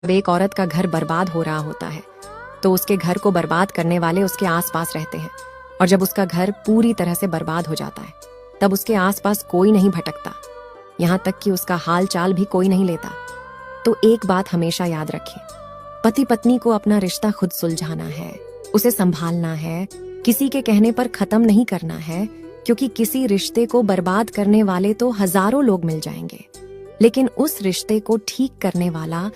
जब एक औरत का घर बर्बाद हो रहा होता है तो उसके घर को बर्बाद करने वाले उसके आसपास रहते हैं, और जब उसका घर पूरी तरह से बर्बाद हो जाता है तब उसके आसपास कोई नहीं भटकता, यहाँ तक कि उसका हाल चाल भी कोई नहीं लेता। तो एक बात हमेशा याद रखें, पति पत्नी को अपना रिश्ता खुद सुलझाना है, उसे संभालना है, किसी के कहने पर खत्म नहीं करना है, क्योंकि किसी रिश्ते को बर्बाद करने वाले तो हजारों लोग मिल जाएंगे, लेकिन उस रिश्ते को ठीक करने वाला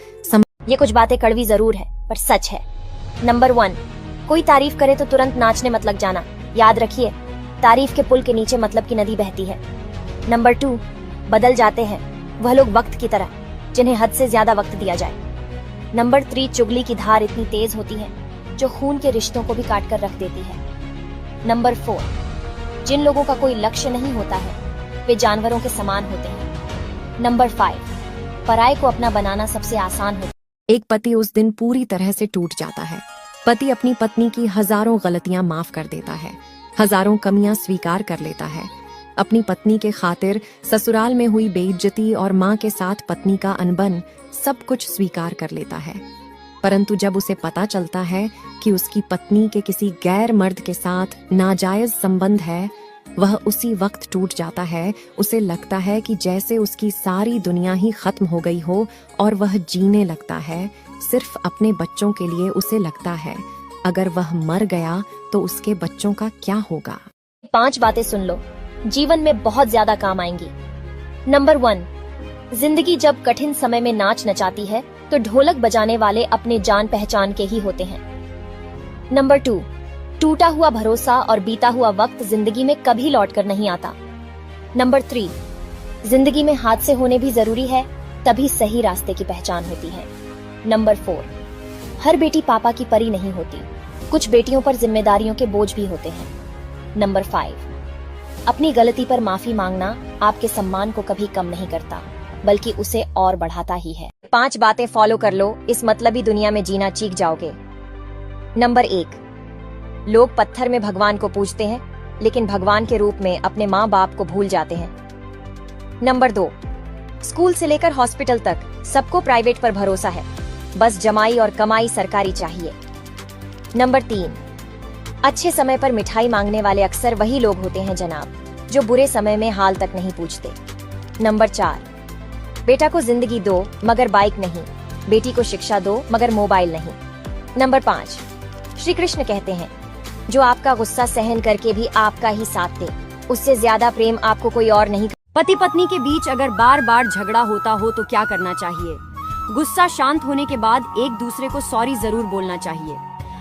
ये कुछ बातें कड़वी जरूर है पर सच है। नंबर 1, कोई तारीफ करे तो तुरंत नाचने मत लग जाना। याद रखिए, तारीफ के पुल के नीचे मतलब की नदी बहती है। नंबर 2, बदल जाते हैं वह लोग वक्त की तरह जिन्हें हद से ज्यादा वक्त दिया जाए। नंबर 3, चुगली की धार इतनी तेज होती है जो खून के रिश्तों को भी काट कर रख देती है। नंबर 4, जिन लोगों का कोई लक्ष्य नहीं होता है वे जानवरों के समान होते हैं। नंबर 5, पराये को अपना बनाना सबसे आसान होता है। एक पति उस दिन पूरी तरह से टूट जाता है। पति अपनी पत्नी की हजारों गलतियां माफ कर देता है, हजारों कमियां स्वीकार कर लेता है, अपनी पत्नी के खातिर ससुराल में हुई बेइज्जती और मां के साथ पत्नी का अनबन सब कुछ स्वीकार कर लेता है। परंतु जब उसे पता चलता है कि उसकी पत्नी के किसी गैर मर्द के साथ नाजायज संबंध है, वह उसी वक्त टूट जाता है। उसे लगता है कि जैसे उसकी सारी दुनिया ही खत्म हो गई हो और वह जीने लगता है सिर्फ अपने बच्चों के लिए। उसे लगता है अगर वह मर गया तो उसके बच्चों का क्या होगा। 5 बातें सुन लो, जीवन में बहुत ज्यादा काम आएंगी। नंबर 1, जिंदगी जब कठिन समय में नाच नचाती है तो ढोलक बजाने वाले अपने जान पहचान के ही होते हैं। नंबर 2, टूटा हुआ भरोसा और बीता हुआ वक्त जिंदगी में कभी लौटकर नहीं आता। नंबर 3, जिंदगी में हादसे होने भी जरूरी है, तभी सही रास्ते की पहचान होती है। नंबर 4, हर बेटी पापा की परी नहीं होती, कुछ बेटियों पर जिम्मेदारियों के बोझ भी होते हैं। नंबर 5, अपनी गलती पर माफी मांगना आपके सम्मान को कभी कम नहीं करता, बल्कि उसे और बढ़ाता ही है। 5 बातें फॉलो कर लो, इस मतलबी दुनिया में जीना सीख जाओगे। नंबर 1, लोग पत्थर में भगवान को पूजते हैं लेकिन भगवान के रूप में अपने माँ बाप को भूल जाते हैं। नंबर 2, स्कूल से लेकर हॉस्पिटल तक सबको प्राइवेट पर भरोसा है, बस जमाई और कमाई सरकारी चाहिए। नंबर 3, अच्छे समय पर मिठाई मांगने वाले अक्सर वही लोग होते हैं जनाब, जो बुरे समय में हाल तक नहीं पूछते। नंबर 4, बेटा को जिंदगी दो मगर बाइक नहीं, बेटी को शिक्षा दो मगर मोबाइल नहीं। नंबर 5, श्री कृष्ण कहते हैं जो आपका गुस्सा सहन करके भी आपका ही साथ दे, उससे ज्यादा प्रेम आपको कोई और नहीं। पति पत्नी के बीच अगर बार बार झगड़ा होता हो तो क्या करना चाहिए? गुस्सा शांत होने के बाद एक दूसरे को सॉरी जरूर बोलना चाहिए।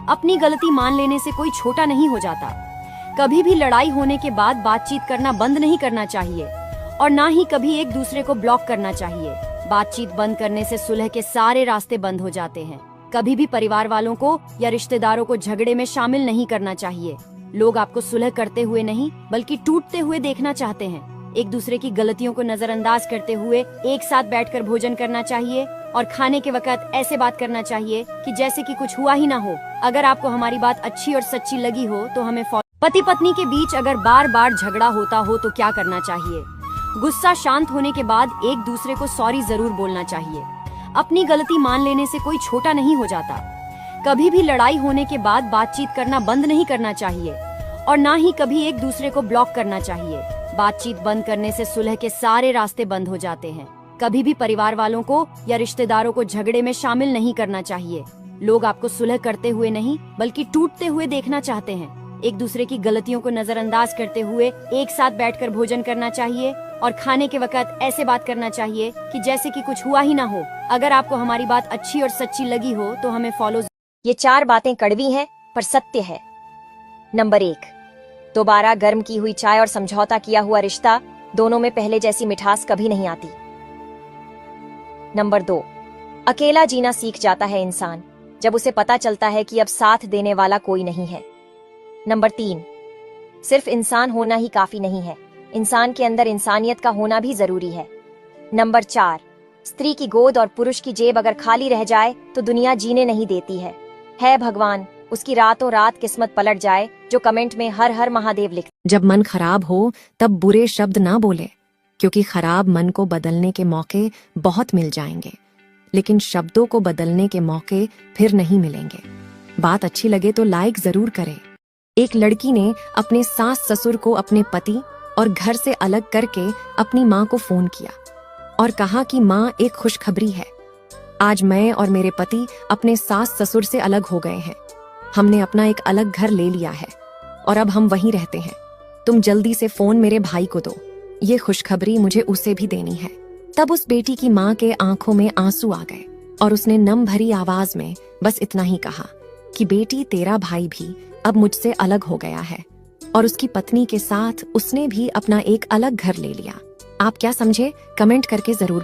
अपनी गलती मान लेने से कोई छोटा नहीं हो जाता। कभी भी लड़ाई होने के बाद बातचीत करना बंद नहीं करना चाहिए और ना ही कभी एक दूसरे को ब्लॉक करना चाहिए। बातचीत बंद करने से सुलह के सारे रास्ते बंद हो जाते हैं। कभी भी परिवार वालों को या रिश्तेदारों को झगड़े में शामिल नहीं करना चाहिए। लोग आपको सुलह करते हुए नहीं बल्कि टूटते हुए देखना चाहते हैं। एक दूसरे की गलतियों को नजरअंदाज करते हुए एक साथ बैठकर भोजन करना चाहिए और खाने के वक्त ऐसे बात करना चाहिए कि जैसे कि कुछ हुआ ही ना हो। अगर आपको हमारी बात अच्छी और सच्ची लगी हो तो हमें पति पत्नी के बीच अगर बार बार झगड़ा होता हो तो क्या करना चाहिए? गुस्सा शांत होने के बाद एक दूसरे को सॉरी जरूर बोलना चाहिए। अपनी गलती मान लेने से कोई छोटा नहीं हो जाता। कभी भी लड़ाई होने के बाद बातचीत करना बंद नहीं करना चाहिए और ना ही कभी एक दूसरे को ब्लॉक करना चाहिए। बातचीत बंद करने से सुलह के सारे रास्ते बंद हो जाते हैं। कभी भी परिवार वालों को या रिश्तेदारों को झगड़े में शामिल नहीं करना चाहिए। लोग आपको सुलह करते हुए नहीं बल्कि टूटते हुए देखना चाहते हैं। एक दूसरे की गलतियों को नजरअंदाज करते हुए एक साथ बैठकर भोजन करना चाहिए और खाने के वक्त ऐसे बात करना चाहिए कि जैसे कि कुछ हुआ ही ना हो। अगर आपको हमारी बात अच्छी और सच्ची लगी हो तो हमें फॉलो। ये 4 बातें कड़वी हैं पर सत्य है। नंबर 1, दोबारा गर्म की हुई चाय और समझौता किया हुआ रिश्ता, दोनों में पहले जैसी मिठास कभी नहीं आती। नंबर 2, अकेला जीना सीख जाता है इंसान जब उसे पता चलता है कि अब साथ देने वाला कोई नहीं है। नंबर 3, सिर्फ इंसान होना ही काफी नहीं है, इंसान के अंदर इंसानियत का होना भी जरूरी है। नंबर 4, स्त्री की गोद और पुरुष की जेब अगर खाली रह जाए तो दुनिया जीने नहीं देती है भगवान उसकी रातों रात किस्मत पलट जाए जो कमेंट में हर हर महादेव लिख। जब मन खराब हो तब बुरे शब्द ना बोले, क्योंकि खराब मन को बदलने के मौके बहुत मिल जाएंगे, लेकिन शब्दों को बदलने के मौके फिर नहीं मिलेंगे। बात अच्छी लगे तो लाइक जरूर करें। एक लड़की ने अपने सास ससुर को अपने पति और घर से अलग करके अपनी माँ को फोन किया और कहा कि माँ, एक खुशखबरी है। आज मैं और मेरे पति अपने सास ससुर से अलग हो गए हैं। हमने अपना एक अलग घर ले लिया है और अब हम वहीं रहते हैं। तुम जल्दी से फोन मेरे भाई को दो। ये खुशखबरी मुझे उसे भी देनी है। तब उस बेटी की माँ के आंखों में आंसू आ गए और उसने नम भरी आवाज में बस इतना ही कहा कि बेटी, तेरा भाई भी अब मुझसे अलग हो गया है और उसकी पत्नी के साथ उसने भी अपना एक अलग घर ले लिया। आप क्या समझे? कमेंट करके जरूर बताएं।